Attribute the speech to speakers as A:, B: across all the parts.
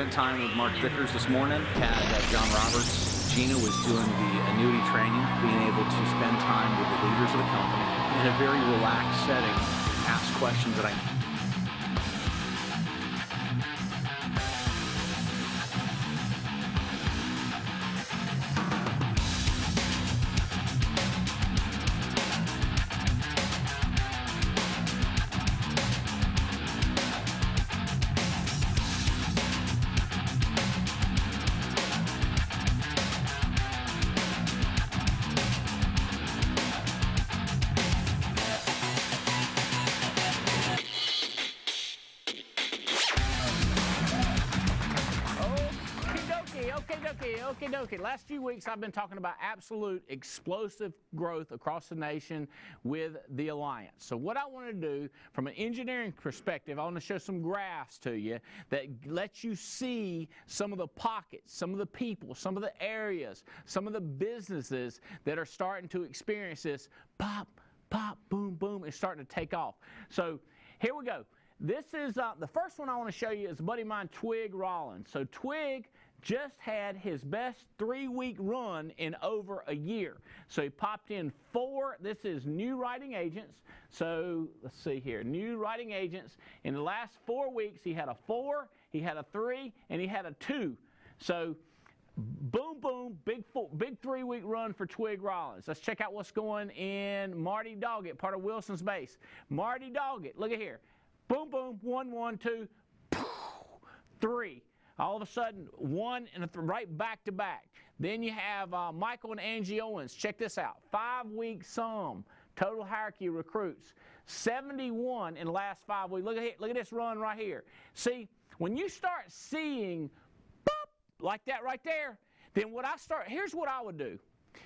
A: Spent time with Mark Vickers this morning. Had John Roberts. Gina was doing the annuity training, being able to spend time with the leaders of the company in a very relaxed setting, ask questions that I
B: Okay. Last few weeks I've been talking about absolute explosive growth across the nation with the Alliance. So what I want to do from an engineering perspective, I want to show some graphs to you that let you see some of the pockets, some of the people, some of the areas, some of the businesses that are starting to experience this pop, pop, boom, boom. It's starting to take off. So here we go. This is the first one I want to show you is a buddy of mine, Twig Rollins. So Twig just had his best 3-week run in over a year. So he popped in 4, this is new writing agents. So let's see here, new writing agents. In the last 4 weeks, he had a 4, he had a 3, and he had a 2. So boom, boom, big 3-week run for Twig Rollins. Let's check out what's going in Marty Doggett, part of Wilson's base. Marty Doggett, look at here. Boom, boom, 1, 1, 2, 3. All of a sudden, 1 and a right back to back. Then you have Michael and Angie Owens. Check this out. 5-week sum, total hierarchy recruits. 71 in the last 5 weeks. Look at this run right here. See, when you start seeing boop, like that right there, then here's what I would do.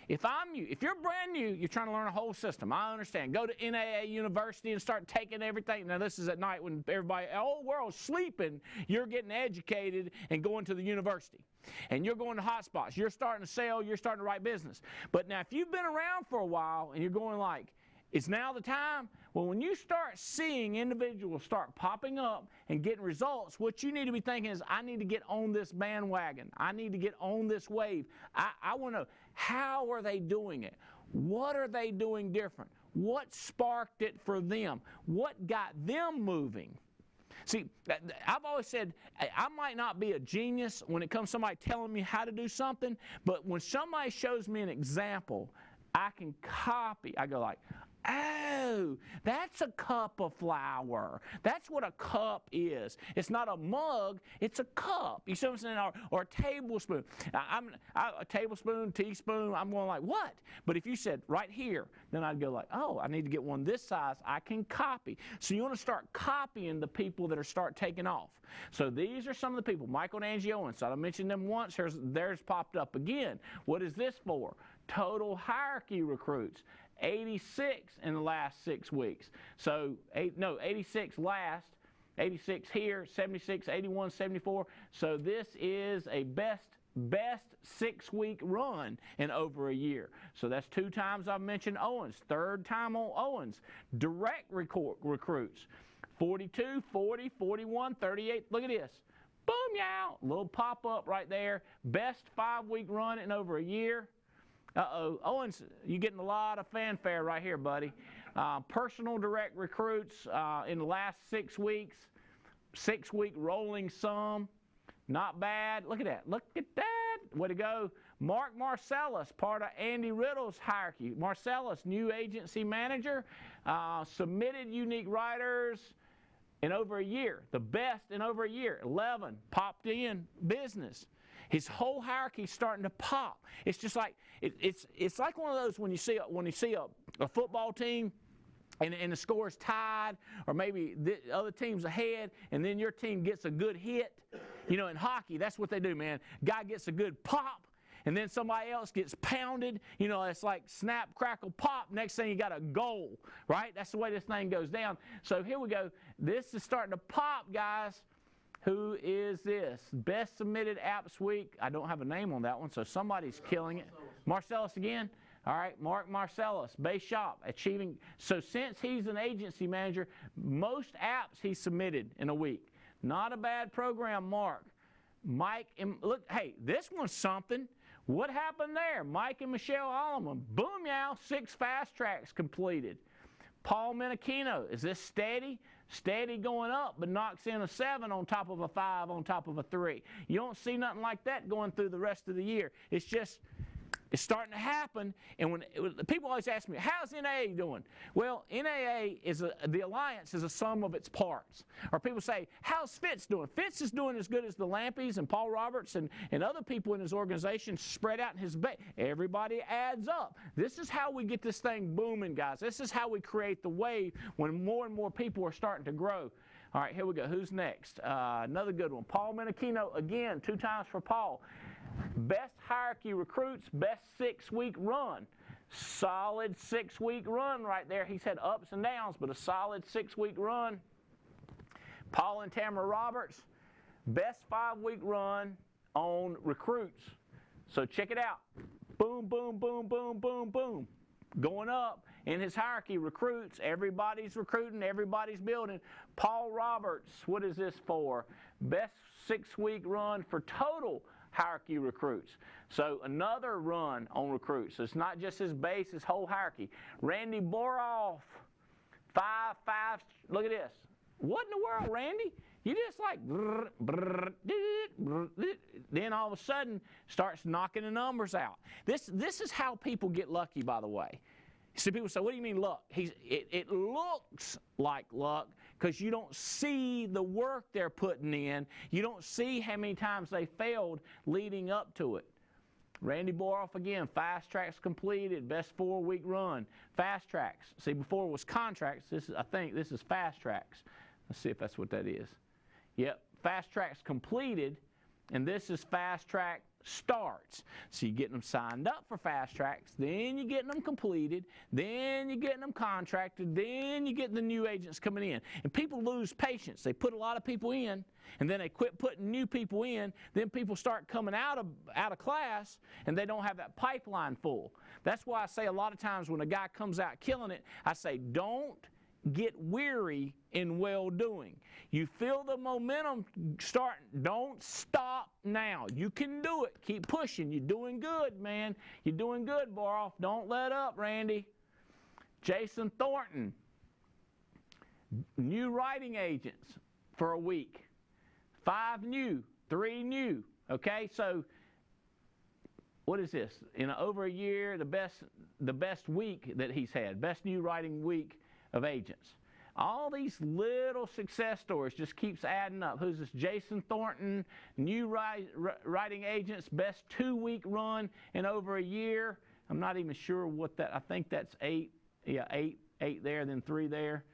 B: If I'm you, if you're brand new, you're trying to learn a whole system. I understand. Go to NAA University and start taking everything. Now, this is at night when the whole world's sleeping. You're getting educated and going to the university. And you're going to hotspots. You're starting to sell. You're starting to write business. But now, if you've been around for a while and you're going like, it's now the time. Well, when you start seeing individuals start popping up and getting results, what you need to be thinking is, I need to get on this bandwagon. I need to get on this wave. I want to know, how are they doing it? What are they doing different? What sparked it for them? What got them moving? See, I've always said, I might not be a genius when it comes to somebody telling me how to do something, but when somebody shows me an example, I can copy. I go like, oh, that's a cup of flour. That's what a cup is. It's not a mug, it's a cup. You see what I'm saying? Or a tablespoon. A tablespoon, teaspoon, I'm going like, what? But if you said right here, then I'd go like, oh, I need to get one this size. I can copy. So you want to start copying the people that are start taking off. So these are some of the people. Michael and Angie Owens. So I mentioned them once. Theirs popped up again. What is this for? Total hierarchy recruits. 86 in the last 6 weeks. So, 86 last, 86 here, 76, 81, 74. So this is a best 6-week run in over a year. So that's 2 times I've mentioned Owens. 3rd time on Owens. Direct recruits. 42, 40, 41, 38. Look at this. Boom, yow. Little pop-up right there. Best 5-week run in over a year. Uh-oh. Owens, you're getting a lot of fanfare right here, buddy. Personal direct recruits in the last 6 weeks. 6-week rolling sum. Not bad. Look at that. Look at that. Way to go. Mark Marcellus, part of Andy Riddle's hierarchy. Marcellus, new agency manager. Submitted unique writers in over a year. The best in over a year. 11. Popped in business. His whole hierarchy is starting to pop. It's just like it's like one of those when you see a football team and the score is tied, or maybe the other team's ahead, and then your team gets a good hit. You know, in hockey, that's what they do, man. Guy gets a good pop, and then somebody else gets pounded. You know, it's like snap, crackle, pop. Next thing you got a goal, right? That's the way this thing goes down. So here we go. This is starting to pop, guys. Who is this? Best submitted apps week. I don't have a name on that one, so somebody's killing it. Marcellus again. All right, Mark Marcellus, base shop, achieving. So since he's an agency manager, most apps he submitted in a week. Not a bad program, Mark. Mike and look, hey, this one's something. What happened there? Mike and Michelle Alleman, boom, yow, 6 fast tracks completed. Paul Menachino, is this steady? Steady going up, but knocks in a 7 on top of a 5 on top of a 3. You don't see nothing like that going through the rest of the year. It's just, it's starting to happen. And when people always ask me, how's NAA doing? Well, NAA the alliance is a sum of its parts. Or people say, how's Fitz doing? Fitz is doing as good as the Lampies and Paul Roberts and other people in his organization spread out in his base. Everybody adds up. This is how we get this thing booming, guys. This is how we create the wave when more and more people are starting to grow. All right, here we go. Who's next? Another good one. Paul Menachino, again, 2 times for Paul. Best hierarchy recruits, best 6-week run. Solid 6-week run right there. He's had ups and downs, but a solid 6-week run. Paul and Tamara Roberts, best 5-week run on recruits. So check it out. Boom, boom, boom, boom, boom, boom. Going up in his hierarchy recruits. Everybody's recruiting, everybody's building. Paul Roberts, what is this for? Best 6-week run for total hierarchy recruits. So another run on recruits. So it's not just his base, his whole hierarchy. Randy Boroff, 5. Look at this. What in the world, Randy? You just like, then all of a sudden starts knocking the numbers out. This is how people get lucky, by the way. See, people say, what do you mean luck? It looks like luck because you don't see the work they're putting in. You don't see how many times they failed leading up to it. Randy Boroff again, fast tracks completed, best 4-week run. Fast tracks. See, before it was contracts. I think this is fast tracks. Let's see if that's what that is. Yep, fast tracks completed, and this is fast track starts. So you're getting them signed up for fast tracks, then you're getting them completed, then you're getting them contracted, then you get the new agents coming in. And people lose patience. They put a lot of people in, and then they quit putting new people in. Then people start coming out of class, and they don't have that pipeline full. That's why I say a lot of times when a guy comes out killing it, I say don't get weary in well-doing. You feel the momentum starting. Don't stop now. You can do it. Keep pushing. You're doing good, man. You're doing good, Boroff. Don't let up, Randy. Jason Thornton, new writing agents for a week. 5 new, 3 new. Okay, so what is this? In over a year, the best week that he's had, best new writing week of agents. All these little success stories just keeps adding up. Who's this? Jason Thornton, new writing agents, best 2-week run in over a year. I'm not even sure what that, I think that's 8. Yeah, 8 there, then 3 there.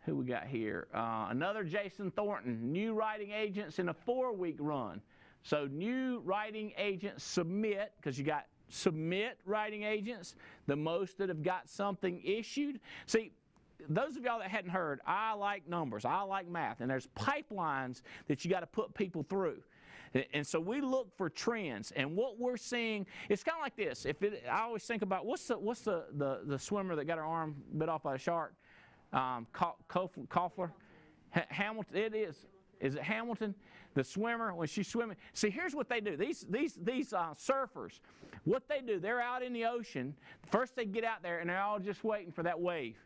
B: Who we got here? Another Jason Thornton, new writing agents in a 4-week run. So new writing agents submit, because you got submit writing agents, the most that have got something issued. See, those of y'all that hadn't heard, I like numbers, I like math, and there's pipelines that you got to put people through. And so we look for trends, and what we're seeing, it's kind of like this. I always think about what's the swimmer that got her arm bit off by a shark? Koffler? Hamilton. It is. Is it Hamilton? The swimmer, when she's swimming. See, here's what they do. These surfers, what they do, they're out in the ocean. First they get out there, and they're all just waiting for that wave.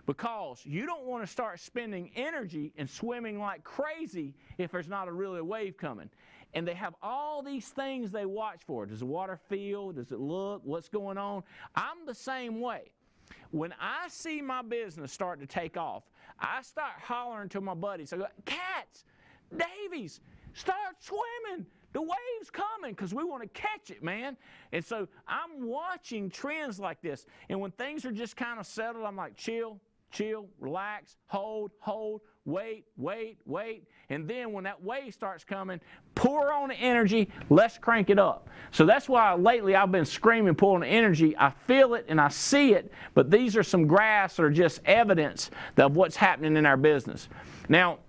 B: Because you don't want to start spending energy and swimming like crazy if there's not really a wave coming. And they have all these things they watch for. Does the water feel? Does it look? What's going on? I'm the same way. When I see my business start to take off, I start hollering to my buddies. I go, Cats, Davies, start swimming. The wave's coming because we want to catch it, man. And so I'm watching trends like this. And when things are just kind of settled, I'm like, chill, relax, hold, wait. And then when that wave starts coming, pour on the energy, let's crank it up. So that's why lately I've been screaming, pulling the energy. I feel it and I see it, but these are some graphs that are just evidence of what's happening in our business. Now,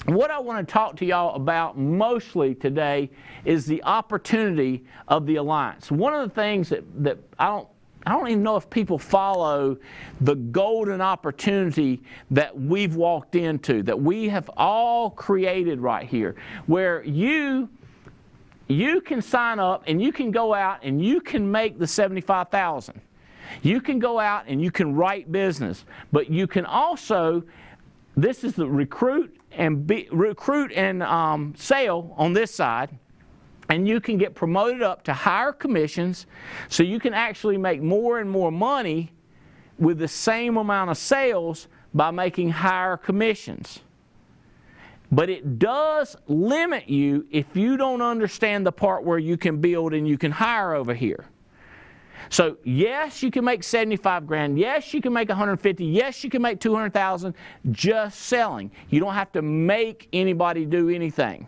B: what I want to talk to y'all about mostly today is the opportunity of the Alliance. One of the things that I don't even know if people follow the golden opportunity that we've walked into, that we have all created right here, where you you can sign up and you can go out and you can make the $75,000. You can go out and you can write business, but you can also, this is the recruit and sale on this side, and you can get promoted up to higher commissions, so you can actually make more and more money with the same amount of sales by making higher commissions. But it does limit you if you don't understand the part where you can build and you can hire over here. So yes, you can make 75 grand. Yes, you can make 150. Yes, you can make 200,000 just selling. You don't have to make anybody do anything.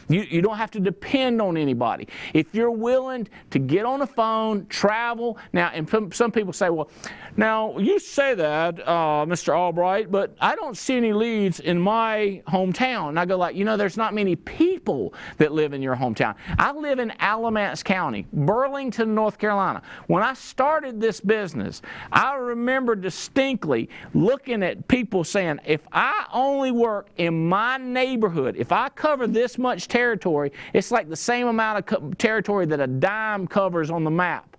B: You don't have to depend on anybody. If you're willing to get on the phone, travel. Now, and some people say, well, now you say that, Mr. Albright, but I don't see any leads in my hometown. And I go like, there's not many people that live in your hometown. I live in Alamance County, Burlington, North Carolina. When I started this business, I remember distinctly looking at people saying, if I only work in my neighborhood, if I cover this much territory, it's like the same amount of territory that a dime covers on the map.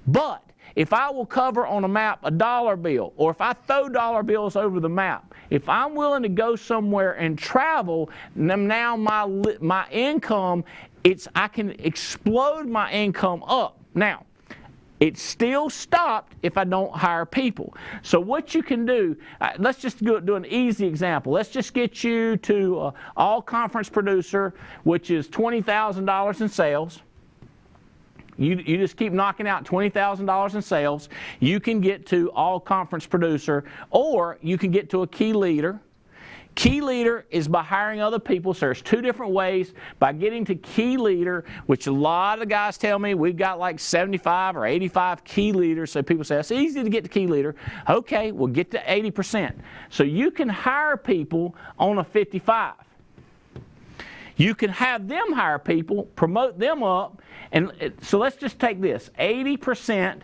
B: But if I will cover on a map a dollar bill, or if I throw dollar bills over the map, if I'm willing to go somewhere and travel, now my income, I can explode my income up. Now, it's still stopped if I don't hire people. So what you can do, let's just do an easy example. Let's just get you to all-conference producer, which is $20,000 in sales. You just keep knocking out $20,000 in sales. You can get to all-conference producer, or you can get to a key leader. Key leader is by hiring other people. So there's two different ways. By getting to key leader, which a lot of guys tell me we've got like 75 or 85 key leaders. So people say, it's easy to get to key leader. Okay, we'll get to 80%. So you can hire people on a 55. You can have them hire people, promote them up. And so let's just take this. 80%,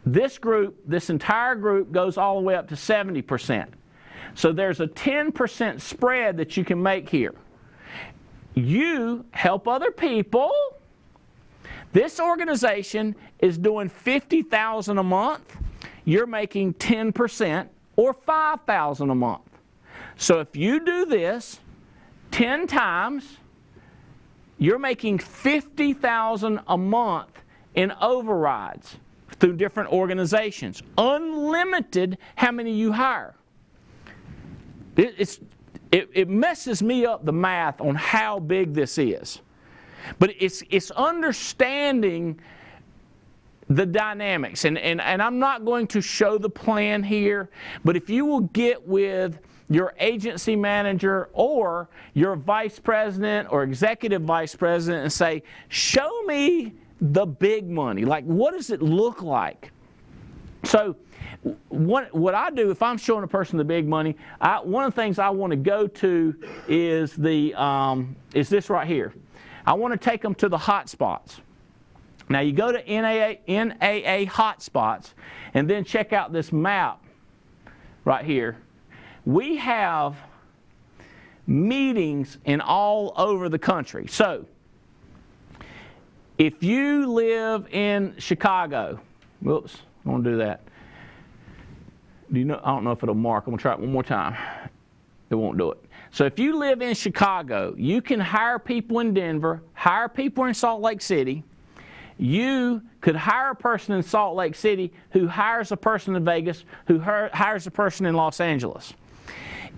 B: this entire group goes all the way up to 70%. So there's a 10% spread that you can make here. You help other people. This organization is doing $50,000 a month. You're making 10% or $5,000 a month. So if you do this 10 times, you're making $50,000 a month in overrides through different organizations. Unlimited how many you hire. It messes me up, the math on how big this is. But it's understanding the dynamics. And I'm not going to show the plan here, but if you will get with your agency manager or your vice president or executive vice president and say, show me the big money. Like, what does it look like? So what I do if I'm showing a person the big money, one of the things I want to go to is this right here. I want to take them to the hot spots. Now you go to NAA hotspots and then check out this map right here. We have meetings in all over the country. So if you live in Chicago, whoops, I want to do that. I don't know if it'll mark. I'm going to try it one more time. It won't do it. So if you live in Chicago, you can hire people in Denver, hire people in Salt Lake City. You could hire a person in Salt Lake City who hires a person in Vegas, who hires a person in Los Angeles.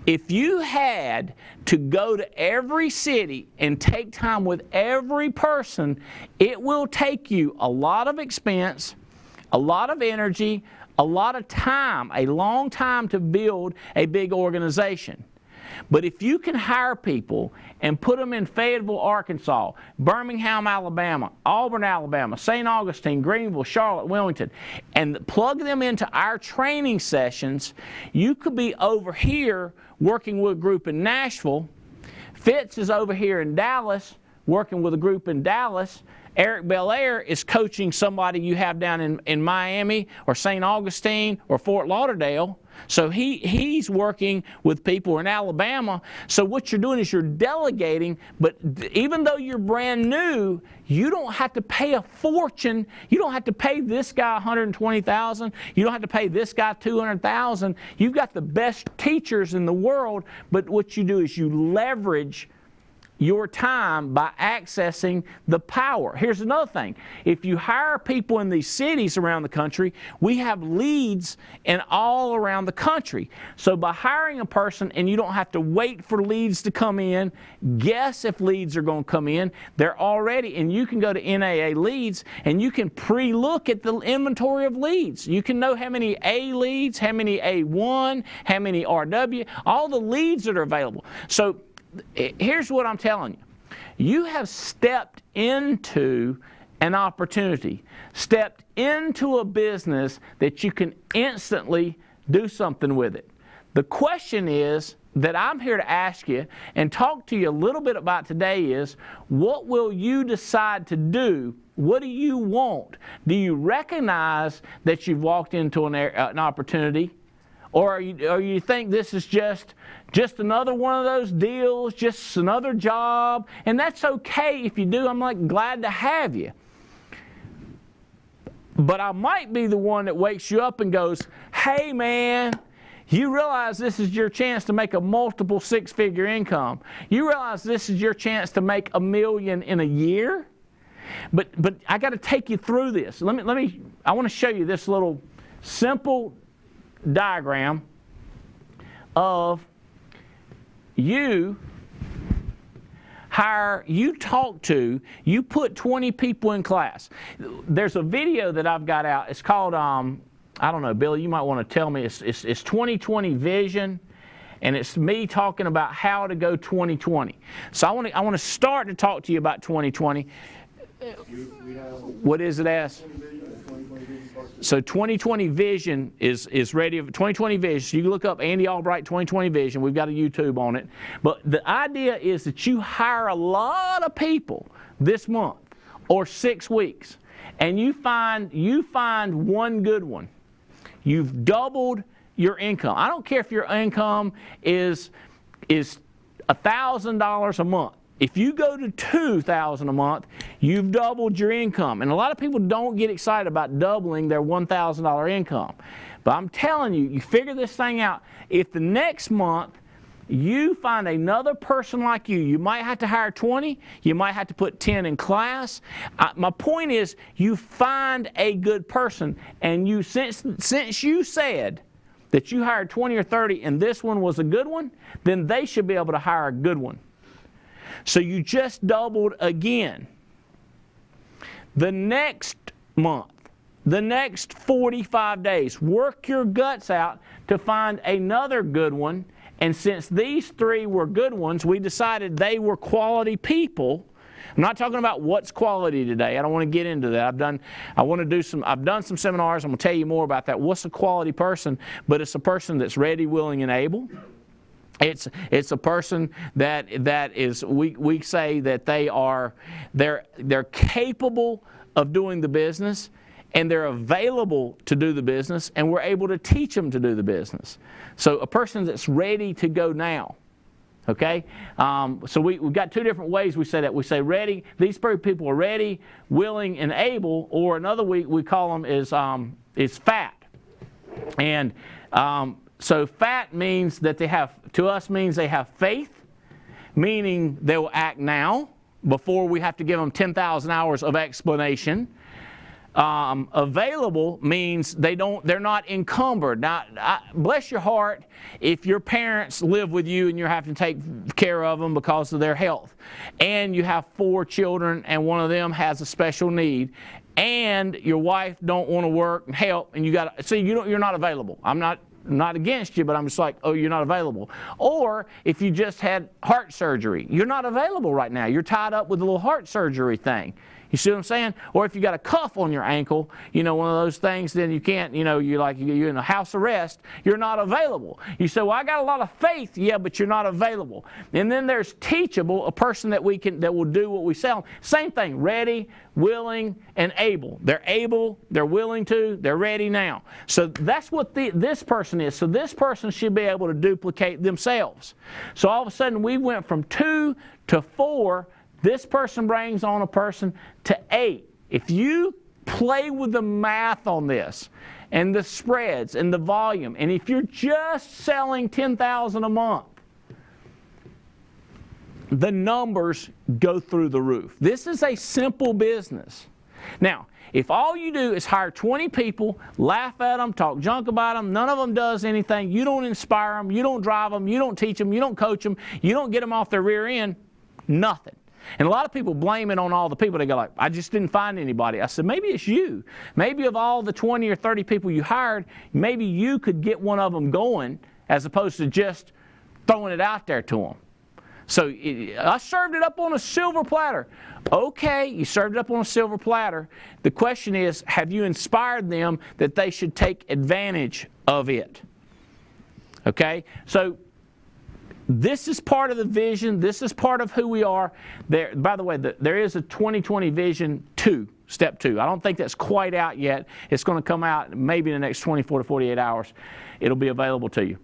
B: If you had to go to every city and take time with every person, it will take you a lot of expense, a lot of energy, a lot of time, a long time to build a big organization. But if you can hire people and put them in Fayetteville, Arkansas, Birmingham, Alabama, Auburn, Alabama, St. Augustine, Greenville, Charlotte, Wilmington, and plug them into our training sessions, you could be over here working with a group in Nashville. Fitz is over here in Dallas working with a group in Dallas. Eric Belair is coaching somebody you have down in Miami or St. Augustine or Fort Lauderdale. So he's working with people in Alabama. So what you're doing is you're delegating, but even though you're brand new, you don't have to pay a fortune. You don't have to pay this guy $120,000. You don't have to pay this guy $200,000. You've got the best teachers in the world, but what you do is you leverage your time by accessing the power. Here's another thing. If you hire people in these cities around the country, we have leads in all around the country. So by hiring a person, and you don't have to wait for leads to come in, guess if leads are going to come in. They're already, and you can go to NAA Leads, and you can pre-look at the inventory of leads. You can know how many A leads, how many A1, how many RW, all the leads that are available. So here's what I'm telling you. You have stepped into an opportunity, stepped into a business that you can instantly do something with it. The question is that I'm here to ask you and talk to you a little bit about today is, what will you decide to do? What do you want? Do you recognize that you've walked into an opportunity? Or you think this is just another one of those deals, just another job, and that's okay if you do. I'm like glad to have you. But I might be the one that wakes you up and goes, hey man, you realize this is your chance to make a multiple six-figure income. You realize this is your chance to make $1 million in a year? But I got to take you through this. I want to show you this little simple diagram of you put 20 people in class. There's a video that I've got out. It's called, I don't know, Billy, you might want to tell me. It's 2020 Vision, and it's me talking about how to go 2020. So I want to start to talk to you about 2020. What is it as? So 2020 Vision is ready. 2020 Vision. So you can look up Andy Albright 2020 Vision. We've got a YouTube on it. But the idea is that you hire a lot of people this month or 6 weeks, and you find one good one. You've doubled your income. I don't care if your income is $1,000 a month. If you go to $2,000 a month, you've doubled your income. And a lot of people don't get excited about doubling their $1,000 income. But I'm telling you, you figure this thing out. If the next month you find another person like you might have to hire 20, you might have to put 10 in class. My point is, you find a good person, and you since you said that you hired 20 or 30 and this one was a good one, then they should be able to hire a good one. So you just doubled again. The next month, the next 45 days, work your guts out to find another good one. And since these 3 were good ones, we decided they were quality people. I'm not talking about what's quality today. I don't want to get into that. I've done some seminars. I'm going to tell you more about that. What's a quality person? But it's a person that's ready, willing, and able. It's a person that is, we say that they're capable of doing the business, and they're available to do the business, and we're able to teach them to do the business. So a person that's ready to go now. Okay? So we've got 2 different ways we say that. We say ready. These people are ready, willing, and able, or another we call them is fat. And so fat means that they have faith, meaning they will act now before we have to give them 10,000 hours of explanation. Available means they're not encumbered. Now, bless your heart if your parents live with you and you're having to take care of them because of their health, and you have 4 children and one of them has a special need, and your wife don't want to work and help, and you're not available. I'm not against you, but I'm just like, oh, you're not available. Or if you just had heart surgery, you're not available right now. You're tied up with a little heart surgery thing. You see what I'm saying? Or if you got a cuff on your ankle, one of those things, then you can't, you're in a house arrest, you're not available. You say, well, I got a lot of faith. Yeah, but you're not available. And then there's teachable, a person that will do what we sell. Same thing, ready, willing, and able. They're able, they're willing to, they're ready now. So that's what this person is. So this person should be able to duplicate themselves. So all of a sudden we went from 2 to 4. This person brings on a person to 8. If you play with the math on this and the spreads and the volume, and if you're just selling $10,000 a month, the numbers go through the roof. This is a simple business. Now, if all you do is hire 20 people, laugh at them, talk junk about them, none of them does anything, you don't inspire them, you don't drive them, you don't teach them, you don't coach them, you don't get them off their rear end, nothing. And a lot of people blame it on all the people. They go like, I just didn't find anybody. I said, maybe it's you. Maybe of all the 20 or 30 people you hired, maybe you could get one of them going as opposed to just throwing it out there to them. So I served it up on a silver platter. Okay, you served it up on a silver platter. The question is, have you inspired them that they should take advantage of it? Okay, so this is part of the vision. This is part of who we are. By the way, there is a 2020 Vision 2, Step 2. I don't think that's quite out yet. It's going to come out maybe in the next 24 to 48 hours. It'll be available to you.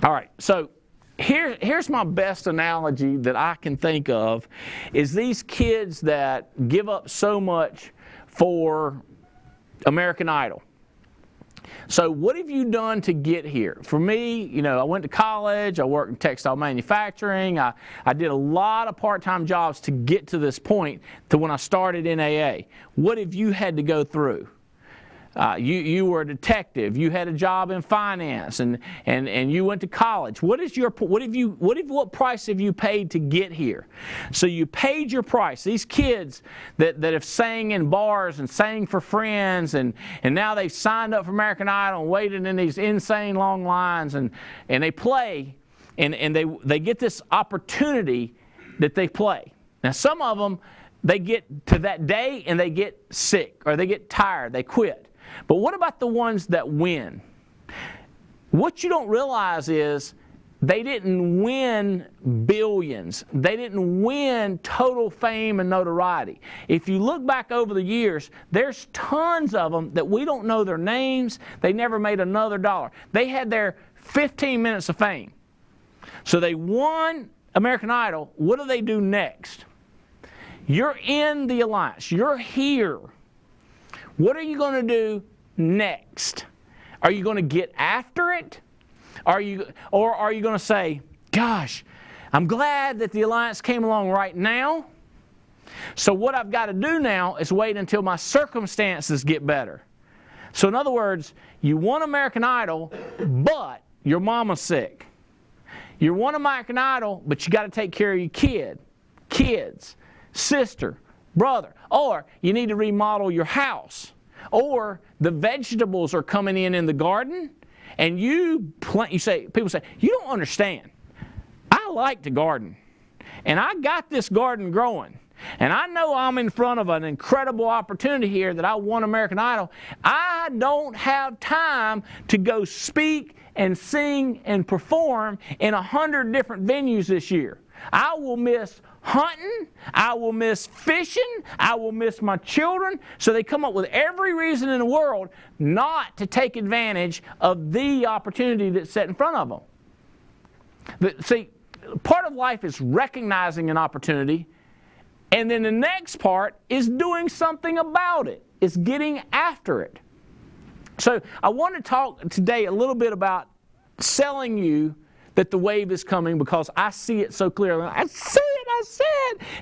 B: All right, so here's my best analogy that I can think of is these kids that give up so much for American Idol. So what have you done to get here? For me, I went to college, I worked in textile manufacturing, I did a lot of part-time jobs to get to this point, to when I started in AA. What have you had to go through? You were a detective, you had a job in finance, and you went to college. What price have you paid to get here? So you paid your price. These kids that have sang in bars and sang for friends, and now they've signed up for American Idol and waited in these insane long lines, and they play, and they get this opportunity that they play. Now some of them, they get to that day and they get sick, or they get tired, they quit. But what about the ones that win? What you don't realize is they didn't win billions. They didn't win total fame and notoriety. If you look back over the years, there's tons of them that we don't know their names. They never made another dollar. They had their 15 minutes of fame. So they won American Idol. What do they do next? You're in the alliance. You're here. What are you going to do next? Are you going to get after it? Or are you going to say, gosh, I'm glad that the alliance came along right now. So what I've got to do now is wait until my circumstances get better. So in other words, you won American Idol, but your mama's sick. You won American Idol, but you got to take care of your kids, sister, brother. Or you need to remodel your house. Or the vegetables are coming in the garden, and people say, you don't understand. I like to garden, and I got this garden growing, and I know I'm in front of an incredible opportunity here that I won American Idol. I don't have time to go speak and sing and perform in 100 different venues this year. I will miss hunting, I will miss fishing, I will miss my children. So they come up with every reason in the world not to take advantage of the opportunity that's set in front of them. See, part of life is recognizing an opportunity, and then the next part is doing something about it. It's getting after it. So I want to talk today a little bit about selling you that the wave is coming, because I see it so clearly. I see it.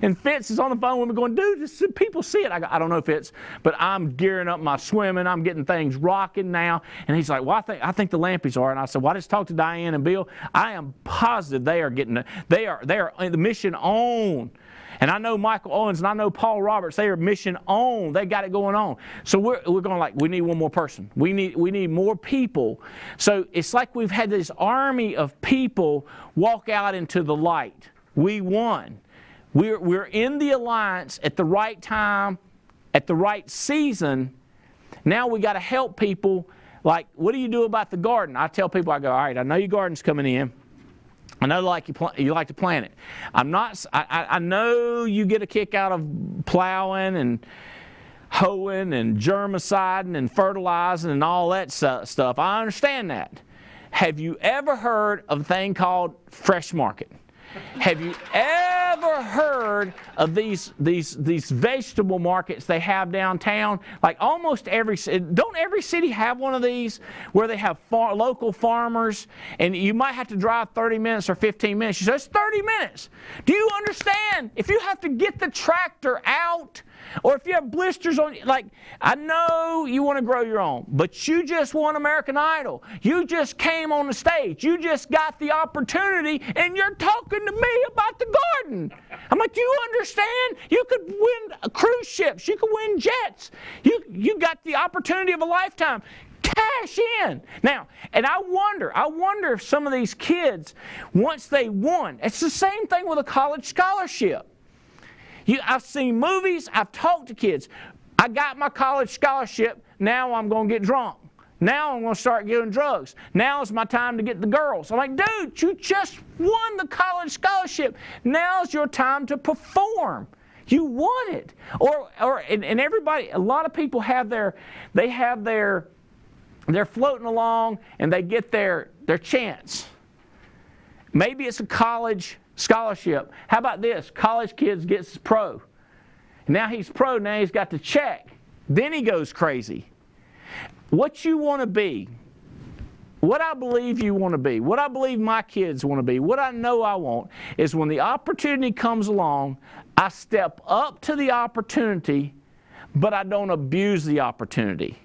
B: And Fitz is on the phone with me going, dude, people see it. I don't know, Fitz, but I'm gearing up my swimming. I'm getting things rocking now. And he's like, well, I think the Lampies are. And I said, well, I just talked to Diane and Bill. I am positive they are the mission on. And I know Michael Owens and I know Paul Roberts, they are mission on. They got it going on. So we're going like, we need one more person. We need more people. So it's like we've had this army of people walk out into the light. We won. We're in the alliance at the right time, at the right season, now we got to help people. Like, what do you do about the garden? I tell people, I go, all right, I know your garden's coming in. I know you like to plant it. I know you get a kick out of plowing and hoeing and germiciding and fertilizing and all that stuff. I understand that. Have you ever heard of a thing called Fresh Market? Have you ever heard of these vegetable markets they have downtown? Like almost don't every city have one of these where they have local farmers, and you might have to drive 30 minutes or 15 minutes. You say, it's 30 minutes. Do you understand? If you have to get the tractor out, or if you have blisters on, like, I know you want to grow your own, but you just won American Idol. You just came on the stage. You just got the opportunity, and you're talking to me about the garden. I'm like, do you understand? You could win cruise ships. You could win jets. You got the opportunity of a lifetime. Cash in. Now, and I wonder if some of these kids, once they won, it's the same thing with a college scholarship. I've seen movies, I've talked to kids. I got my college scholarship, now I'm going to get drunk. Now I'm going to start doing drugs. Now is my time to get the girls. I'm like, dude, you just won the college scholarship. Now's your time to perform. You won it. And everybody, a lot of people they're floating along and they get their chance. Maybe it's a college scholarship. How about this? College kids gets pro. Now he's pro, now he's got the check. Then he goes crazy. What you want to be, what I believe you want to be, what I believe my kids want to be, what I know I want, is when the opportunity comes along, I step up to the opportunity, but I don't abuse the opportunity.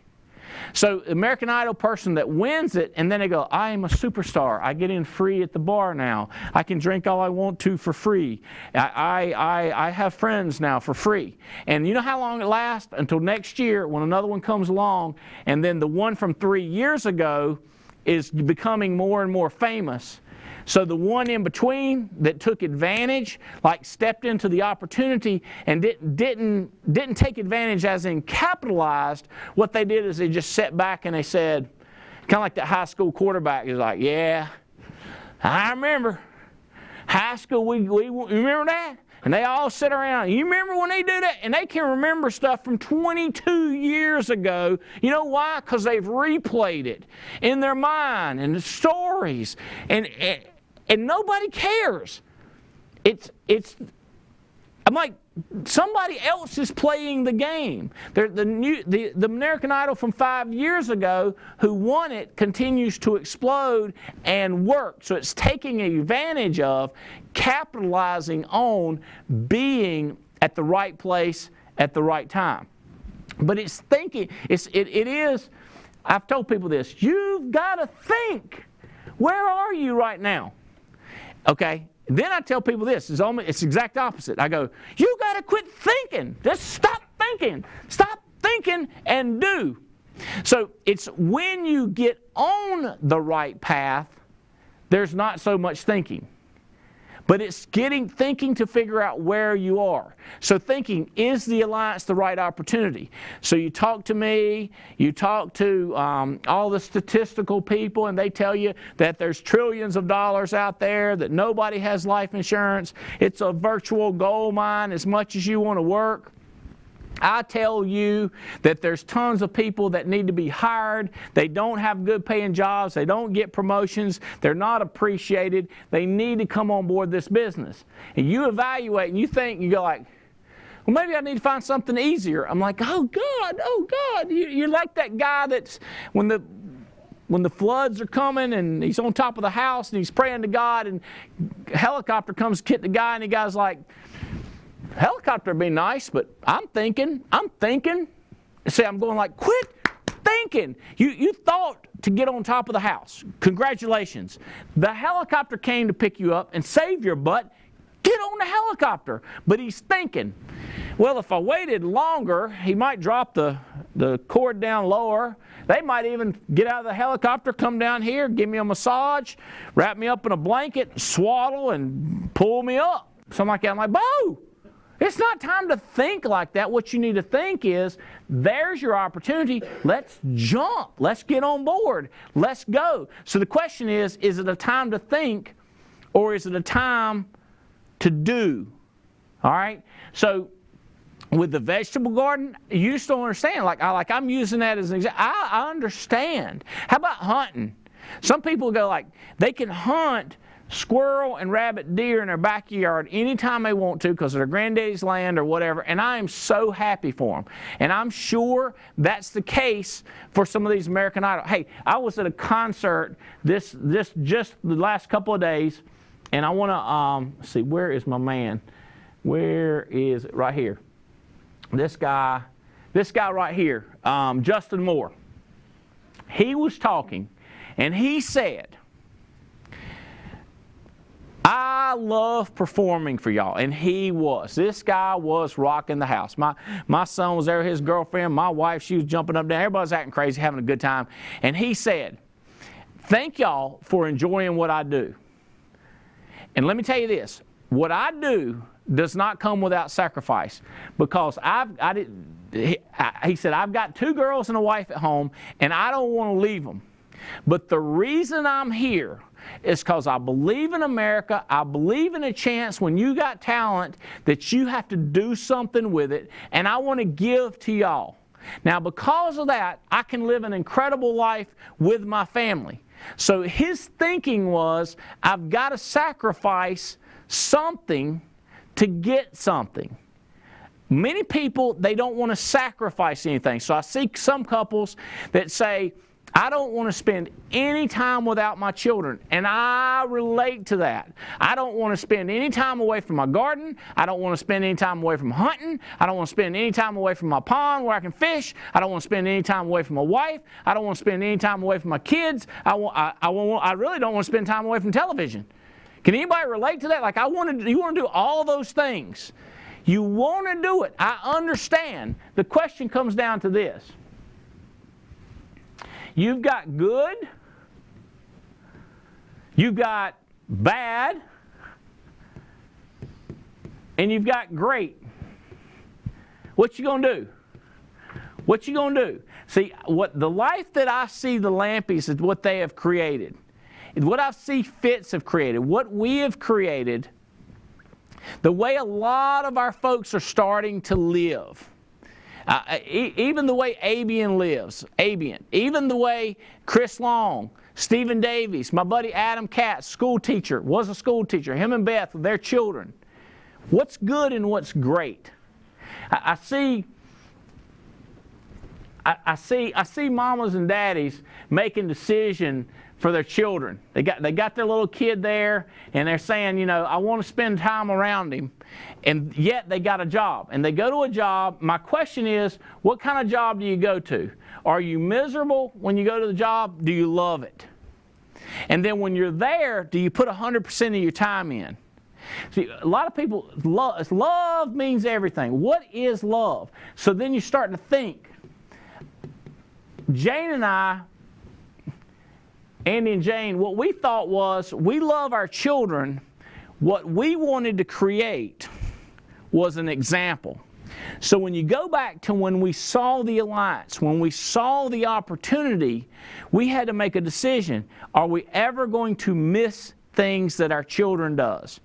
B: So American Idol person that wins it, and then they go, I am a superstar. I get in free at the bar now. I can drink all I want to for free. I have friends now for free. And you know how long it lasts? Until next year when another one comes along, and then the one from 3 years ago is becoming more and more famous. So the one in between that took advantage, like stepped into the opportunity and didn't take advantage as in capitalized, what they did is they just sat back and they said, kind of like that high school quarterback is like, yeah, I remember. High school, we remember that? And they all sit around. You remember when they do that? And they can remember stuff from 22 years ago. You know why? Because they've replayed it in their mind and the stories. And nobody cares. I'm like, somebody else is playing the game. The American Idol from 5 years ago, who won it, continues to explode and work. So it's taking advantage of, capitalizing on being at the right place at the right time. But it's thinking. It is. I've told people this. You've got to think. Where are you right now? Okay. Then I tell people this, it's the exact opposite. I go, you got to quit thinking. Just stop thinking. Stop thinking and do. So it's when you get on the right path, there's not so much thinking. But it's thinking to figure out where you are. So thinking, is the alliance the right opportunity? So you talk to me, you talk to all the statistical people, and they tell you that there's trillions of dollars out there, that nobody has life insurance. It's a virtual gold mine as much as you want to work. I tell you that there's tons of people that need to be hired. They don't have good paying jobs. They don't get promotions. They're not appreciated. They need to come on board this business. And you evaluate and you think, you go like, well, maybe I need to find something easier. I'm like, oh God. You're like that guy that's when the floods are coming and he's on top of the house and he's praying to God and a helicopter comes to hit the guy and the guy's like, helicopter would be nice, but I'm thinking. See, I'm going like, quit thinking. You thought to get on top of the house. Congratulations. The helicopter came to pick you up and save your butt. Get on the helicopter. But he's thinking, well, if I waited longer, he might drop the cord down lower. They might even get out of the helicopter, come down here, give me a massage, wrap me up in a blanket, swaddle, and pull me up. Something like that. I'm like, Bo! It's not time to think like that. What you need to think is, there's your opportunity. Let's jump. Let's get on board. Let's go. So the question is it a time to think or is it a time to do? All right? So with the vegetable garden, you just don't understand. Like I'm using that as an example. I understand. How about hunting? Some people go like, they can hunt squirrel and rabbit, deer in their backyard anytime they want to because of their granddaddy's land or whatever, and I am so happy for them. And I'm sure that's the case for some of these American Idol. Hey, I was at a concert this just the last couple of days, and I want to see, where is my man? Where is it? Right here. This guy right here, Justin Moore. He was talking, and he said, I love performing for y'all. And he was. This guy was rocking the house. My son was there with his girlfriend. My wife, she was jumping up and down. Everybody's acting crazy, having a good time. And he said, thank y'all for enjoying what I do. And let me tell you this. What I do does not come without sacrifice. Because he said, I've got 2 girls and a wife at home, and I don't want to leave them. But the reason I'm here is because I believe in America. I believe in a chance when you got talent that you have to do something with it, and I want to give to y'all. Now, because of that, I can live an incredible life with my family. So his thinking was, I've got to sacrifice something to get something. Many people, they don't want to sacrifice anything. So I see some couples that say, I don't want to spend any time without my children, and I relate to that. I don't want to spend any time away from my garden. I don't want to spend any time away from hunting. I don't want to spend any time away from my pond where I can fish. I don't want to spend any time away from my wife. I don't want to spend any time away from my kids. I really don't want to spend time away from television. Can anybody relate to that? Like you want to do all those things. You want to do it. I understand. The question comes down to this. You've got good, you've got bad, and you've got great. What you gonna do? What you gonna do? See, what the life that I see the Lampies is what they have created. What I see Fitz have created, what we have created, the way a lot of our folks are starting to live. Even the way Abian lives, even the way Chris Long, Stephen Davies, my buddy Adam Katz, school teacher, was a school teacher, him and Beth, their children. What's good and what's great? I see mamas and daddies making decisions for their children. They got their little kid there, and they're saying, you know, I want to spend time around him, and yet they got a job. And they go to a job. My question is, what kind of job do you go to? Are you miserable when you go to the job? Do you love it? And then when you're there, do you put 100% of your time in? See, a lot of people, love means everything. What is love? So then you start to think. Jane and I, Andy and Jane, what we thought was, we love our children. What we wanted to create was an example. So when you go back to when we saw the alliance, when we saw the opportunity, we had to make a decision. Are we ever going to miss things that our children does?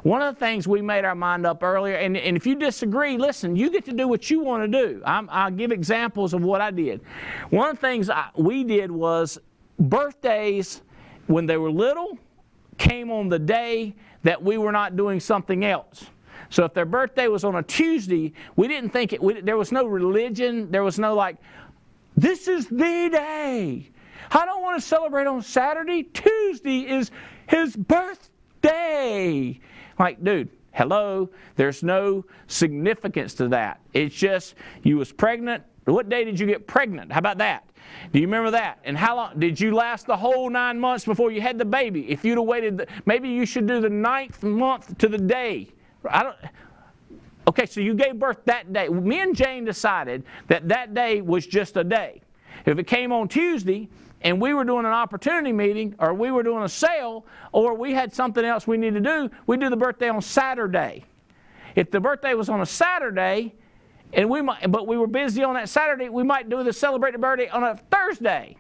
B: One of the things we made our mind up earlier, and if you disagree, listen, you get to do what you want to do. I'll give examples of what I did. One of the things we did was birthdays, when they were little, came on the day that we were not doing something else. So if their birthday was on a Tuesday, we didn't think there was no religion, there was no like, this is the day. I don't want to celebrate on Saturday. Tuesday is his birthday. Like, dude, hello, there's no significance to that. It's just, you was pregnant. What day did you get pregnant? How about that? Do you remember that? And how long did you last the whole 9 months before you had the baby? If you'd have waited, maybe you should do the 9th month to the day. Okay, so you gave birth that day. Me and Jane decided that day was just a day. If it came on Tuesday and we were doing an opportunity meeting, or we were doing a sale, or we had something else we needed to do, we'd do the birthday on Saturday. if the birthday was on a Saturday, but we were busy on that Saturday, we might celebrate the birthday on a Thursday.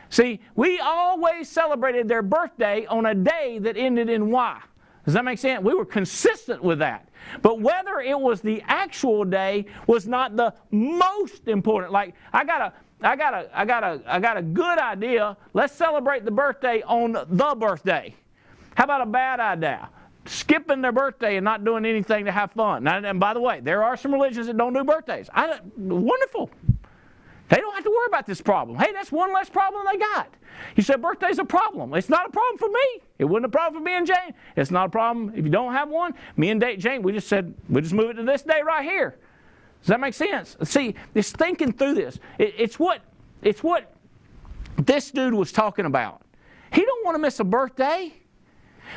B: See, we always celebrated their birthday on a day that ended in Y. Does that make sense? We were consistent with that. But whether it was the actual day was not the most important. Like, I got a good idea. Let's celebrate the birthday on the birthday. How about a bad idea? Skipping their birthday and not doing anything to have fun. Now, and by the way, there are some religions that don't do birthdays. Wonderful. They don't have to worry about this problem. Hey, that's one less problem they got. You said birthday's a problem. It's not a problem for me. It wasn't a problem for me and Jane. It's not a problem if you don't have one. Me and Jane, we just said, we'll just move it to this day right here. Does that make sense? See, it's thinking through this. It's what this dude was talking about. He don't want to miss a birthday.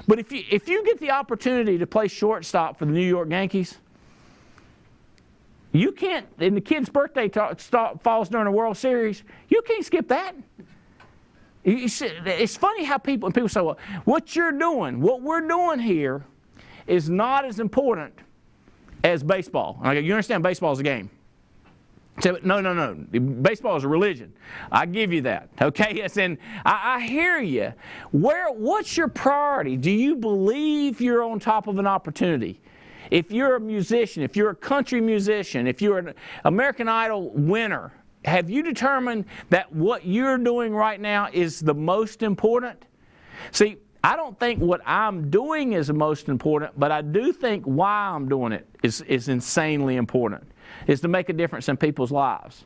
B: But if you get the opportunity to play shortstop for the New York Yankees, you can't, and the kid's birthday falls during a World Series, you can't skip that. It's funny how people say, well, what we're doing here is not as important as baseball. You understand baseball is a game. So, no. Baseball is a religion. I give you that. Okay? Yes, and I hear you. What's your priority? Do you believe you're on top of an opportunity? If you're a musician, if you're a country musician, if you're an American Idol winner, have you determined that what you're doing right now is the most important? See, I don't think what I'm doing is the most important, but I do think why I'm doing it is insanely important. Is to make a difference in people's lives.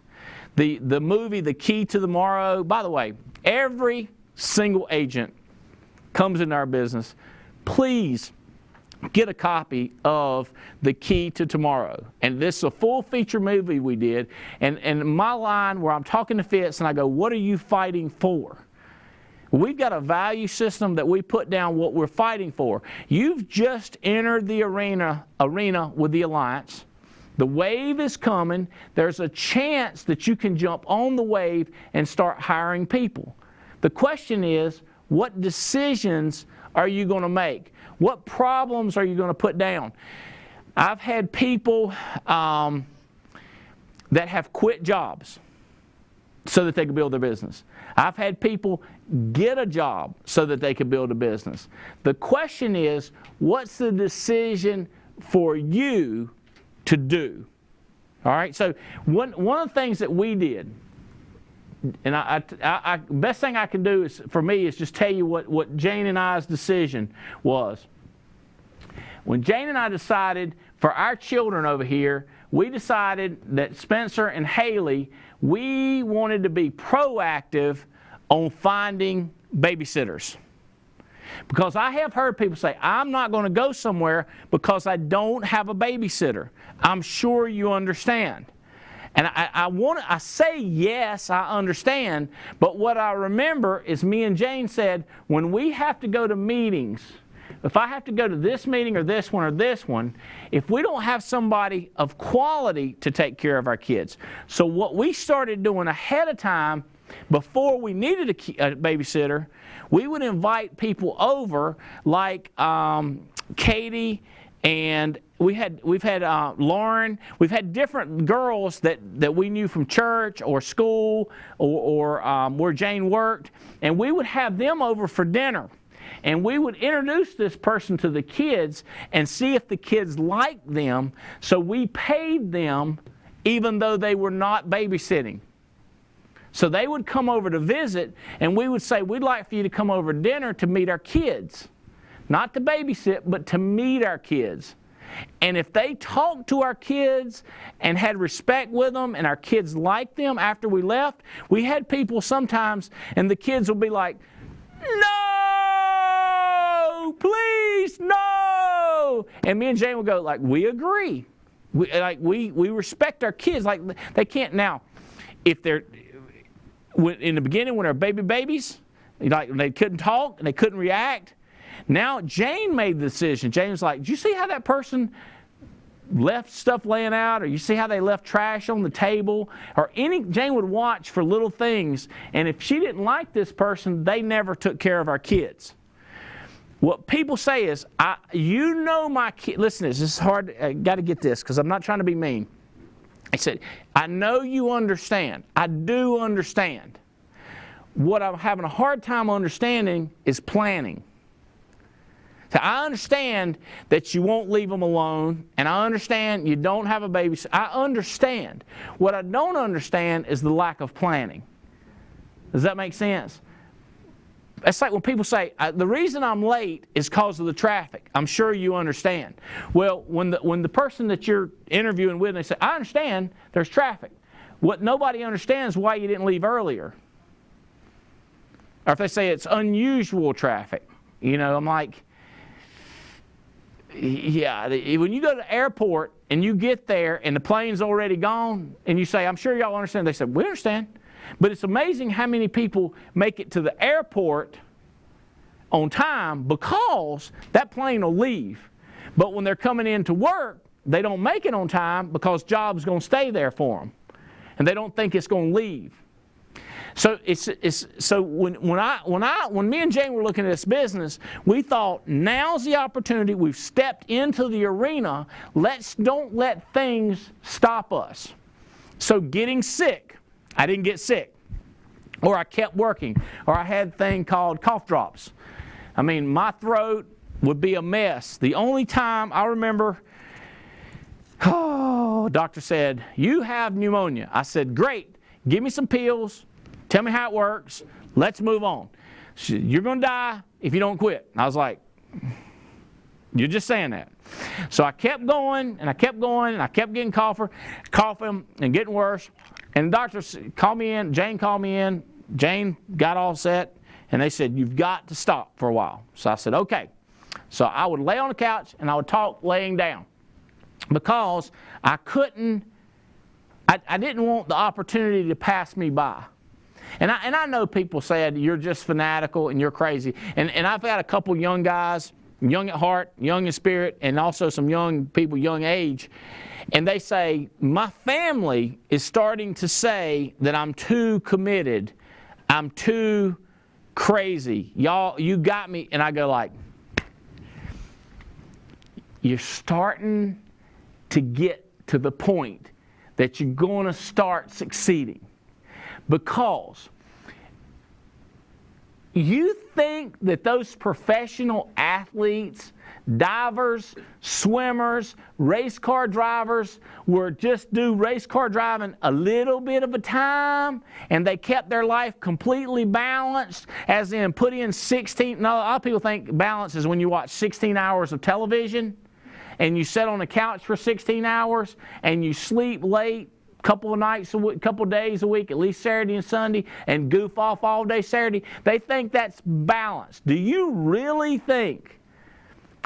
B: The movie, The Key to Tomorrow, by the way, every single agent comes into our business, please get a copy of The Key to Tomorrow. And this is a full feature movie we did. And my line where I'm talking to Fitz and I go, what are you fighting for? We've got a value system that we put down what we're fighting for. You've just entered the arena with the Alliance. The wave is coming. There's a chance that you can jump on the wave and start hiring people. The question is, what decisions are you going to make? What problems are you going to put down? I've had people that have quit jobs so that they could build their business. I've had people get a job so that they could build a business. The question is, what's the decision for you to do? All right, so one of the things that we did, and I best thing I can do is for me is just tell you what Jane and I's decision was. When Jane and I decided for our children over here, we decided that Spencer and Haley, we wanted to be proactive on finding babysitters. Because I have heard people say, I'm not going to go somewhere because I don't have a babysitter. I'm sure you understand. And I say yes, I understand, but what I remember is me and Jane said, when we have to go to meetings, if I have to go to this meeting or this one, if we don't have somebody of quality to take care of our kids. So what we started doing ahead of time, before we needed a babysitter, we would invite people over like Katie, and we've had Lauren. We've had different girls that we knew from church or school or where Jane worked, and we would have them over for dinner. And we would introduce this person to the kids and see if the kids liked them, so we paid them even though they were not babysitting. So they would come over to visit, and we would say, we'd like for you to come over to dinner to meet our kids. Not to babysit, but to meet our kids. And if they talked to our kids and had respect with them and our kids liked them after we left, we had people sometimes, and the kids would be like, no, please, no. And me and Jane would go, like, we agree. We respect our kids. Like, they can't now, if they're, in the beginning when they're babies, like they couldn't talk and they couldn't react. Now Jane made the decision. Jane was like, "Did you see how that person left stuff laying out, or you see how they left trash on the table, or any?" Jane would watch for little things, and if she didn't like this person, they never took care of our kids. What people say is, you know my kid. Listen to this. This is hard. I got to get this because I'm not trying to be mean. I said, I know you understand. I do understand. What I'm having a hard time understanding is planning. So I understand that you won't leave them alone, and I understand you don't have a baby. I understand. What I don't understand is the lack of planning. Does that make sense? It's like when people say, the reason I'm late is because of the traffic. I'm sure you understand. Well, when the person that you're interviewing with, they say, I understand there's traffic. What nobody understands is why you didn't leave earlier. Or if they say it's unusual traffic. You know, I'm like, yeah, when you go to the airport and you get there and the plane's already gone and you say, I'm sure y'all understand. They said, we understand. But it's amazing how many people make it to the airport on time because that plane will leave. But when they're coming in to work, they don't make it on time because job's going to stay there for them. And they don't think it's going to leave. So when me and Jane were looking at this business, we thought now's the opportunity. We've stepped into the arena. Don't let things stop us. So getting sick, I didn't get sick, or I kept working, or I had a thing called cough drops. I mean, my throat would be a mess. The only time I remember, doctor said, you have pneumonia. I said, great, give me some pills. Tell me how it works. Let's move on. She said, you're going to die if you don't quit. And I was like, you're just saying that. So I kept going, and I kept going, and I kept getting coughing and getting worse. And the doctor called me in. Jane called me in. Jane got all set, and they said, you've got to stop for a while. So I said, okay. So I would lay on the couch, and I would talk laying down because I didn't want the opportunity to pass me by. And I know people said, you're just fanatical and you're crazy. And I've got a couple young guys, young at heart, young in spirit, and also some young people, young age. And they say, my family is starting to say that I'm too committed. I'm too crazy. Y'all, you got me. And I go like, you're starting to get to the point that you're going to start succeeding. Because you think that those professional athletes, divers, swimmers, race car drivers were just do race car driving a little bit of a time and they kept their life completely balanced, as in put in 16, no, a lot of people think balance is when you watch 16 hours of television and you sit on the couch for 16 hours and you sleep late, couple of nights a week, couple of days a week, at least Saturday and Sunday, and goof off all day Saturday. They think that's balance. Do you really think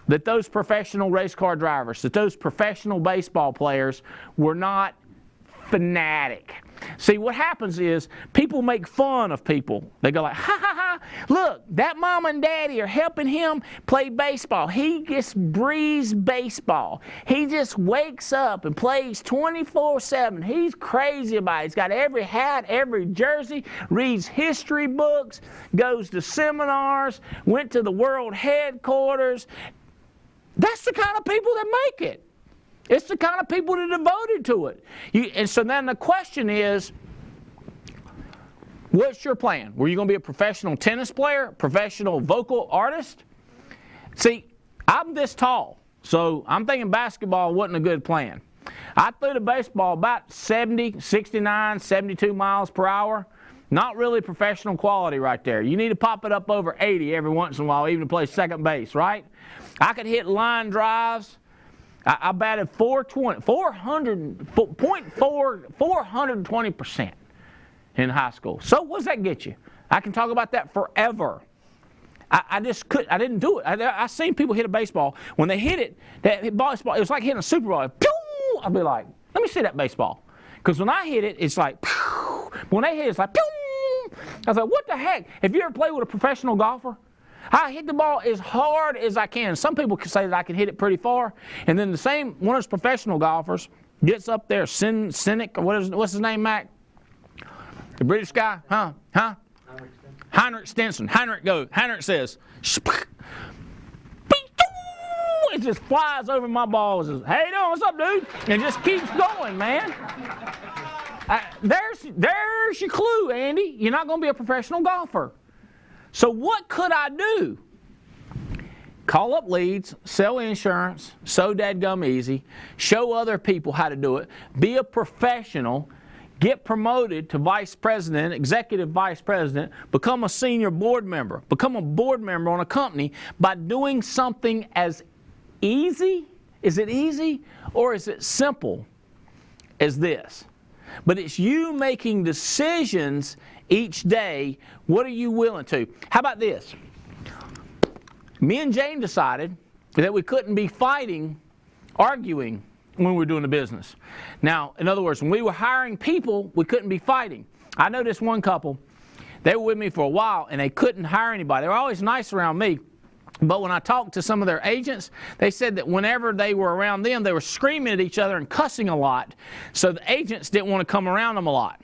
B: that those professional race car drivers, that those professional baseball players were not fanatic? See, what happens is people make fun of people. They go like, ha ha ha, look, that mom and daddy are helping him play baseball. He just breathes baseball. He just wakes up and plays 24/7. He's crazy about it. He's got every hat, every jersey, reads history books, goes to seminars, went to the world headquarters. That's the kind of people that make it. It's the kind of people that are devoted to it. And so then the question is, what's your plan? Were you going to be a professional tennis player, professional vocal artist? See, I'm this tall, so I'm thinking basketball wasn't a good plan. I threw the baseball about 70, 69, 72 miles per hour. Not really professional quality right there. You need to pop it up over 80 every once in a while, even to play second base, right? I could hit line drives. I batted 420% in high school. So what does that get you? I can talk about that forever. I just couldn't. I didn't do it. I seen people hit a baseball. When they hit it, that baseball, it was like hitting a Super Bowl. I'd be like, let me see that baseball. Because when I hit it, it's like, pew. When they hit it, it's like, pew. I was like, what the heck? Have you ever played with a professional golfer? I hit the ball as hard as I can. Some people can say that I can hit it pretty far. And then one of those professional golfers gets up there, Cynic, or what's his name, Mac? The British guy? Heinrich Stenson. Heinrich says, It just flies over my balls. Says, hey, you doing? What's up, dude? And just keeps going, man. There's your clue, Andy. You're not going to be a professional golfer. So what could I do? Call up leads, sell insurance, so dadgum easy, show other people how to do it, be a professional, get promoted to vice president, executive vice president, become a senior board member, become a board member on a company by doing something as easy, is it easy, or is it simple as this? But it's you making decisions each day. What are you willing to? How about this? Me and Jane decided that we couldn't be fighting, arguing when we were doing the business. Now, in other words, when we were hiring people, we couldn't be fighting. I know this one couple, they were with me for a while and they couldn't hire anybody. They were always nice around me. But when I talked to some of their agents, they said that whenever they were around them, they were screaming at each other and cussing a lot. So the agents didn't want to come around them a lot.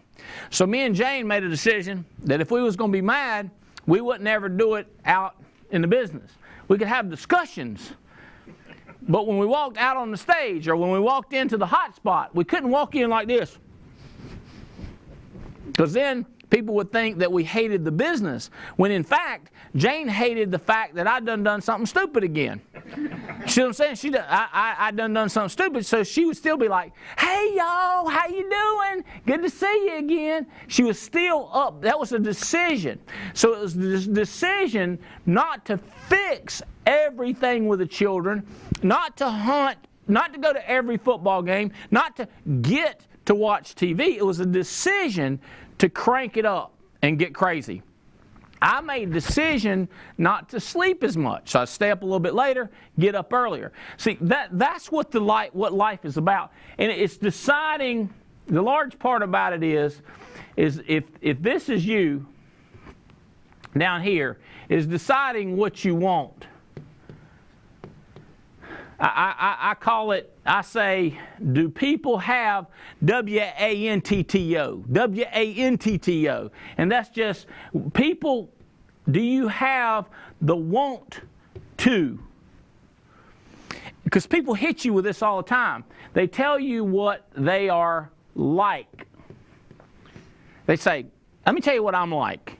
B: So me and Jane made a decision that if we was going to be mad, we wouldn't ever do it out in the business. We could have discussions. But when we walked out on the stage or when we walked into the hot spot, we couldn't walk in like this. Because then people would think that we hated the business, when in fact, Jane hated the fact that I'd done something stupid again. You see what I'm saying? I done something stupid, so she would still be like, hey, y'all, how you doing? Good to see you again. She was still up. That was a decision. So it was this decision not to fix everything with the children, not to hunt, not to go to every football game, not to get to watch TV. It was a decision to crank it up and get crazy. I made a decision not to sleep as much. So I stay up a little bit later, get up earlier. See, that's what what life is about. And it's deciding, the large part about it is if this is you down here, is deciding what you want. I call it, I say, do people have W-A-N-T-T-O? W-A-N-T-T-O. And that's just, people, do you have the want to? Because people hit you with this all the time. They tell you what they are like. They say, let me tell you what I'm like.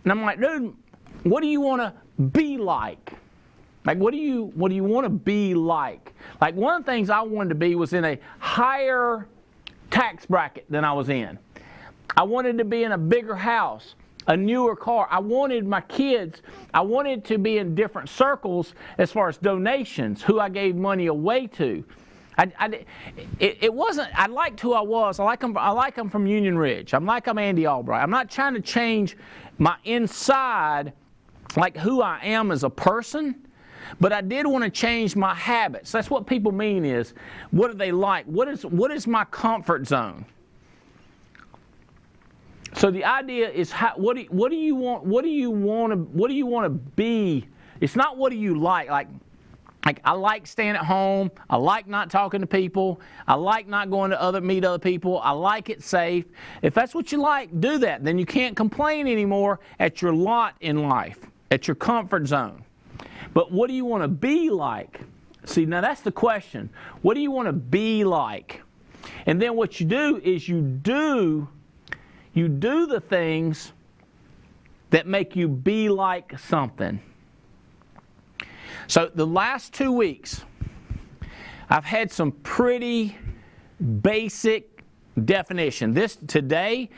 B: And I'm like, dude, what do you want to be like? Like, what do you want to be like? Like, one of the things I wanted to be was in a higher tax bracket than I was in. I wanted to be in a bigger house, a newer car. I wanted my kids, I wanted to be in different circles as far as donations, who I gave money away to. It wasn't, I liked who I was. I like them from Union Ridge. I'm like I'm Andy Albright. I'm not trying to change my inside, like who I am as a person. But I did want to change my habits. That's what people mean is, what do they like? What is my comfort zone? So the idea is, what do you want? What do you want to be? It's not what do you like. Like I like staying at home. I like not talking to people. I like not going to meet other people. I like it safe. If that's what you like, do that. Then you can't complain anymore at your lot in life, at your comfort zone. But what do you want to be like? See, now that's the question. What do you want to be like? And then what you do is you do the things that make you be like something. So the last 2 weeks, I've had some pretty basic definition. Today's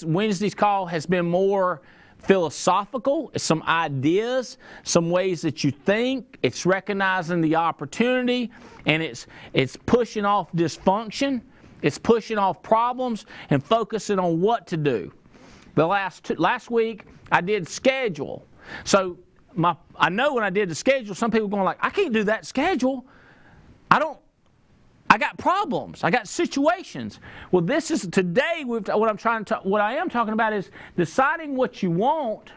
B: Wednesday's call has been more philosophical, some ideas, some ways that you think. It's recognizing the opportunity, and it's pushing off dysfunction. It's pushing off problems and focusing on what to do. The last week I did schedule. So I know when I did the schedule, some people going like, I can't do that schedule. I got problems. I got situations. Well, this is today. What I am talking about is deciding what you want,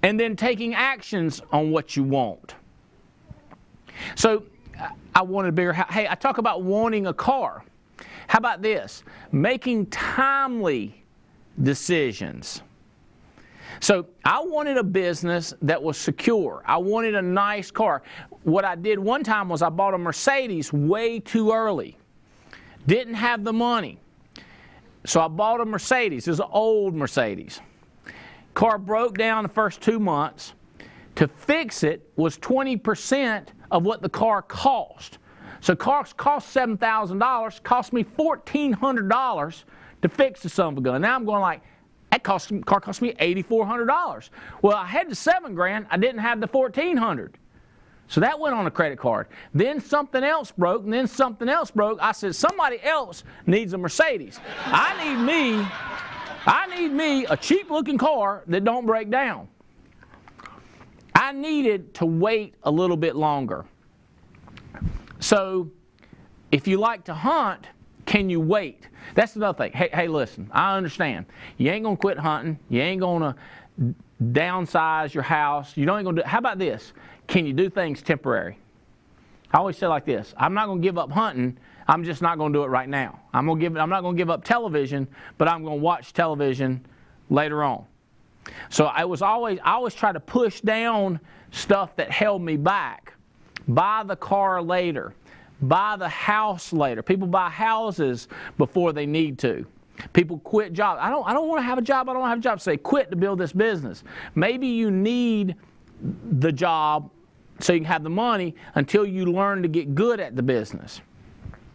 B: and then taking actions on what you want. So, I wanted a bigger house. Hey, I talk about wanting a car. How about this? Making timely decisions. So I wanted a business that was secure. I wanted a nice car. What I did one time was I bought a Mercedes way too early. Didn't have the money. So I bought a Mercedes. It was an old Mercedes. Car broke down the first 2 months. To fix it was 20% of what the car cost. So cars cost $7,000, cost me $1,400 to fix the son of a gun. Now I'm going like, that car cost me $8,400. Well, I had the $7,000, I didn't have the $1,400. So that went on a credit card. Then something else broke, and then something else broke. I said, somebody else needs a Mercedes. I need me a cheap-looking car that don't break down. I needed to wait a little bit longer. So if you like to hunt, can you wait? That's another thing. Hey, listen, I understand. You ain't going to quit hunting. You ain't going to downsize your house. You ain't going to do. How about this? Can you do things temporary? I always say like this. I'm not going to give up hunting. I'm just not going to do it right now. I'm not going to give up television, but I'm going to watch television later on. So I always try to push down stuff that held me back. Buy the car later. Buy the house later. People buy houses before they need to. People quit jobs. I don't want to have a job. I don't want to have a job. Say quit to build this business. Maybe you need the job so you can have the money until you learn to get good at the business.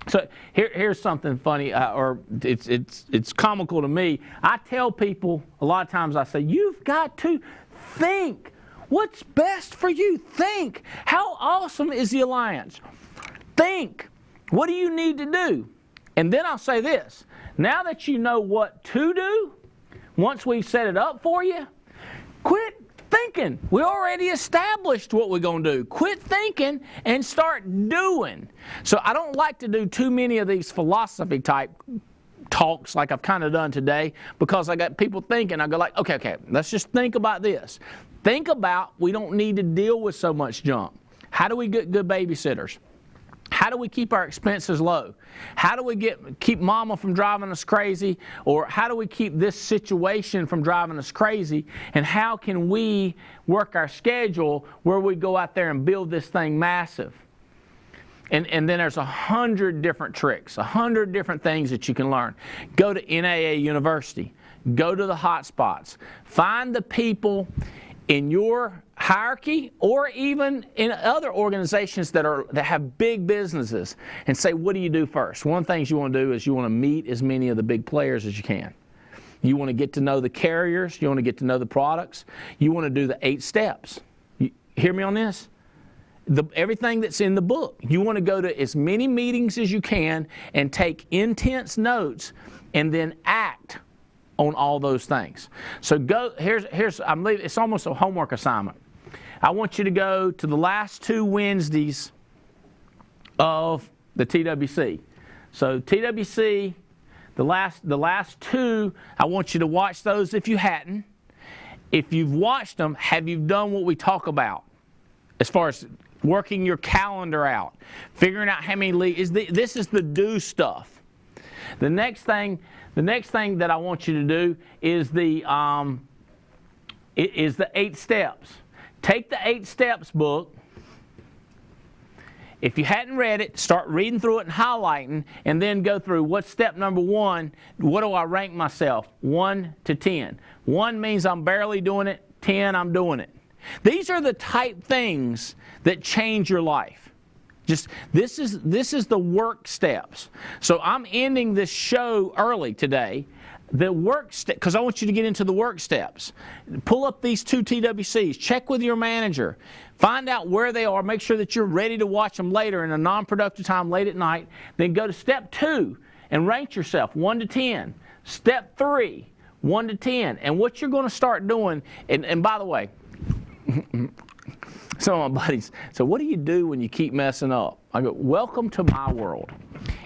B: So here's something funny, or it's comical to me. I tell people a lot of times, I say, you've got to think what's best for you. Think. How awesome is the Alliance? Think. What do you need to do? And then I'll say this. Now that you know what to do, once we've set it up for you, quit thinking. We already established what we're going to do. Quit thinking and start doing. So I don't like to do too many of these philosophy type talks like I've kind of done today, because I got people thinking. I go like, okay, let's just think about this. Think about, we don't need to deal with so much junk. How do we get good babysitters? How do we keep our expenses low? How do we keep mama from driving us crazy? Or how do we keep this situation from driving us crazy? And how can we work our schedule where we go out there and build this thing massive? And then there's 100 different tricks, 100 different things that you can learn. Go to NAA University. Go to the hot spots. Find the people in your hierarchy or even in other organizations that have big businesses, and say, what do you do first? One of the things you want to do is you want to meet as many of the big players as you can. You want to get to know the carriers. You want to get to know the products. You want to do the 8 steps. You hear me on this? Everything that's in the book. You want to go to as many meetings as you can and take intense notes and then act on all those things. So go, I'm leaving, it's almost a homework assignment. I want you to go to the last 2 Wednesdays of the TWC. So TWC, the last 2, I want you to watch those if you hadn't. If you've watched them, have you done what we talk about as far as working your calendar out, figuring out how many leads? This is the do stuff. The next thing that I want you to do is the 8 steps. Take the 8 steps book. If you hadn't read it, start reading through it and highlighting, and then go through what's step number 1. What do I rank myself? 1 to 10. 1 means I'm barely doing it. 10, I'm doing it. These are the type things that change your life. This is the work steps. So I'm ending this show early today. The work step, because I want you to get into the work steps. Pull up these 2 TWCs. Check with your manager. Find out where they are. Make sure that you're ready to watch them later in a non-productive time late at night. Then go to step 2 and rank yourself 1 to 10. Step 3, 1 to 10. And what you're going to start doing, and by the way, some of my buddies, so what do you do when you keep messing up? I go, welcome to my world.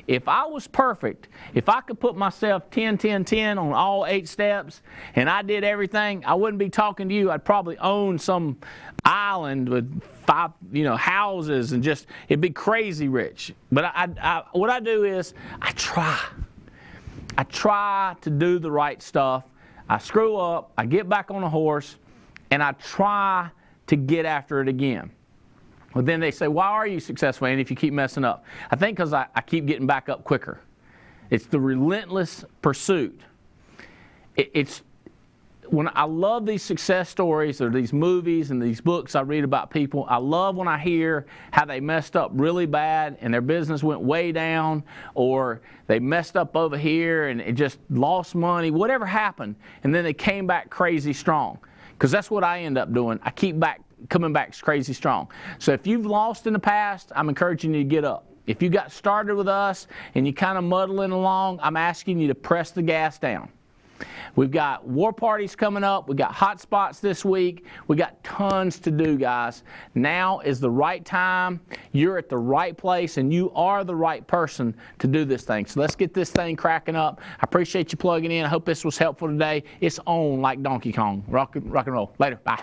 B: If I was perfect, if I could put myself 10, 10, 10 on all 8 steps, and I did everything, I wouldn't be talking to you. I'd probably own some island with 5, houses, and it'd be crazy rich. But what I do is I try to do the right stuff. I screw up, I get back on the horse, and I try to get after it again. Well, then they say, why are you successful, Andy, if you keep messing up? I think because I keep getting back up quicker. It's the relentless pursuit. It's when I love these success stories or these movies and these books I read about people, I love when I hear how they messed up really bad and their business went way down, or they messed up over here and it just lost money, whatever happened, and then they came back crazy strong. Because that's what I end up doing. I keep coming back crazy strong. So if you've lost in the past, I'm encouraging you to get up. If you got started with us and you're kind of muddling along, I'm asking you to press the gas down. We've got war parties coming up. We've got hot spots this week. We got tons to do, guys. Now is the right time. You're at the right place, and you are the right person to do this thing. So let's get this thing cracking up. I appreciate you plugging in. I hope this was helpful today. It's on like Donkey Kong. Rock and roll. Later. Bye.